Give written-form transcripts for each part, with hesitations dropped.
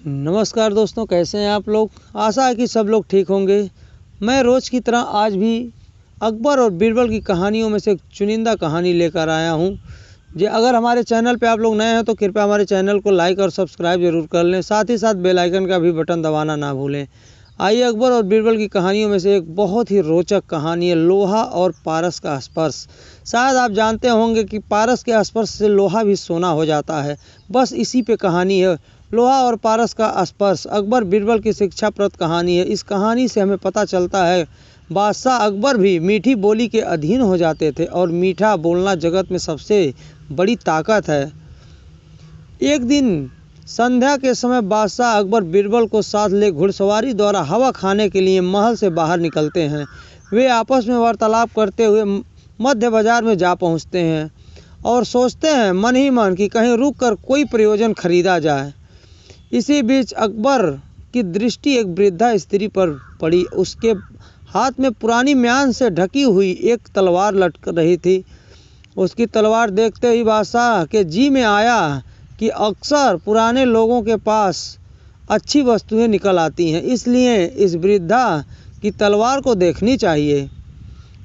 नमस्कार दोस्तों, कैसे हैं आप लोग। आशा है कि सब लोग ठीक होंगे। मैं रोज़ की तरह आज भी अकबर और बीरबल की कहानियों में से एक चुनिंदा कहानी लेकर आया हूं। अगर हमारे चैनल पे आप लोग नए हैं तो कृपया हमारे चैनल को लाइक और सब्सक्राइब जरूर कर लें, साथ ही साथ बेल आइकन का भी बटन दबाना ना भूलें। आइए अकबर और बीरबल की कहानियों में से एक बहुत ही रोचक कहानी है, लोहा और पारस का स्पर्श। शायद आप जानते होंगे कि पारस के स्पर्श से लोहा भी सोना हो जाता है। बस इसी पे कहानी है, लोहा और पारस का स्पर्श। अकबर बीरबल की शिक्षाप्रद कहानी है। इस कहानी से हमें पता चलता है बादशाह अकबर भी मीठी बोली के अधीन हो जाते थे और मीठा बोलना जगत में सबसे बड़ी ताकत है। एक दिन संध्या के समय बादशाह अकबर बीरबल को साथ ले घुड़सवारी द्वारा हवा खाने के लिए महल से बाहर निकलते हैं। वे आपस में वार्तालाप करते हुए मध्य बाजार में जा पहुंचते हैं और सोचते हैं मन ही मन कि कहीं रुक कर कोई प्रयोजन खरीदा जाए। इसी बीच अकबर की दृष्टि एक वृद्धा स्त्री पर पड़ी। उसके हाथ में पुरानी म्यान से ढकी हुई एक तलवार लटक रही थी। उसकी तलवार देखते ही बादशाह के जी में आया कि अक्सर पुराने लोगों के पास अच्छी वस्तुएं निकल आती हैं, इसलिए इस वृद्धा की तलवार को देखनी चाहिए।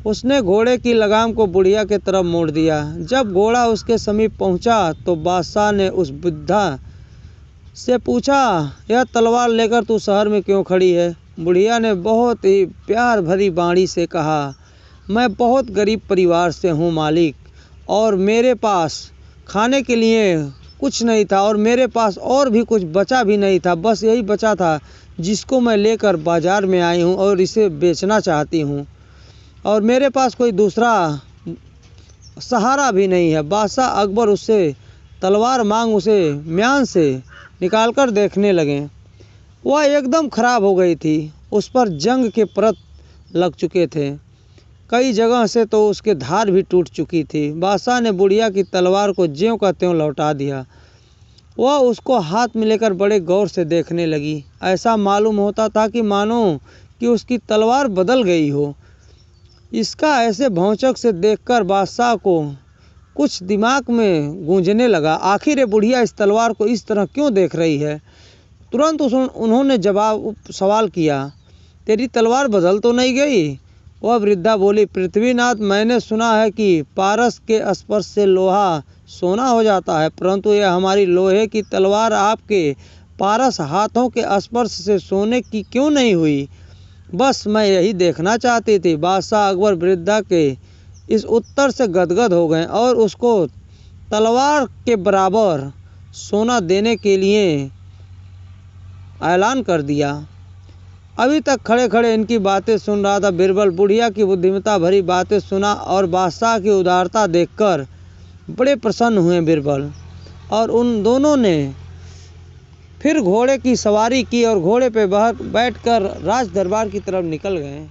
उसने घोड़े की लगाम को बुढ़िया के तरफ मोड़ दिया। जब घोड़ा उसके समीप पहुंचा तो बादशाह ने उस वृद्धा से पूछा, यह तलवार लेकर तू शहर में क्यों खड़ी है। बुढ़िया ने बहुत ही प्यार भरी वाणी से कहा, मैं बहुत गरीब परिवार से हूँ मालिक, और मेरे पास खाने के लिए कुछ नहीं था और मेरे पास और भी कुछ बचा भी नहीं था। बस यही बचा था जिसको मैं लेकर बाजार में आई हूँ और इसे बेचना चाहती हूँ, और मेरे पास कोई दूसरा सहारा भी नहीं है। बादशाह अकबर उससे तलवार मांग उसे म्यान से निकालकर देखने लगे। वह एकदम खराब हो गई थी। उस पर जंग के परत लग चुके थे। कई जगह से तो उसके धार भी टूट चुकी थी। बादशाह ने बुढ़िया की तलवार को ज्यों का त्यों लौटा दिया। वह उसको हाथ में लेकर बड़े गौर से देखने लगी। ऐसा मालूम होता था कि मानो कि उसकी तलवार बदल गई हो। इसका ऐसे भौचक से देखकर बादशाह को कुछ दिमाग में गूंजने लगा। आखिर ये बुढ़िया इस तलवार को इस तरह क्यों देख रही है। तुरंत उन्होंने सवाल किया, तेरी तलवार बदल तो नहीं गई। वह वृद्धा बोली, पृथ्वीनाथ, मैंने सुना है कि पारस के स्पर्श से लोहा सोना हो जाता है, परंतु यह हमारी लोहे की तलवार आपके पारस हाथों के स्पर्श से सोने की क्यों नहीं हुई। बस मैं यही देखना चाहती थी। बादशाह अकबर वृद्धा के इस उत्तर से गदगद हो गए और उसको तलवार के बराबर सोना देने के लिए ऐलान कर दिया। अभी तक खड़े खड़े इनकी बातें सुन रहा था बीरबल। बुढ़िया की बुद्धिमत्ता भरी बातें सुना और बादशाह की उदारता देखकर बड़े प्रसन्न हुए बीरबल, और उन दोनों ने फिर घोड़े की सवारी की और घोड़े पे बैठकर राज दरबार की तरफ निकल गए।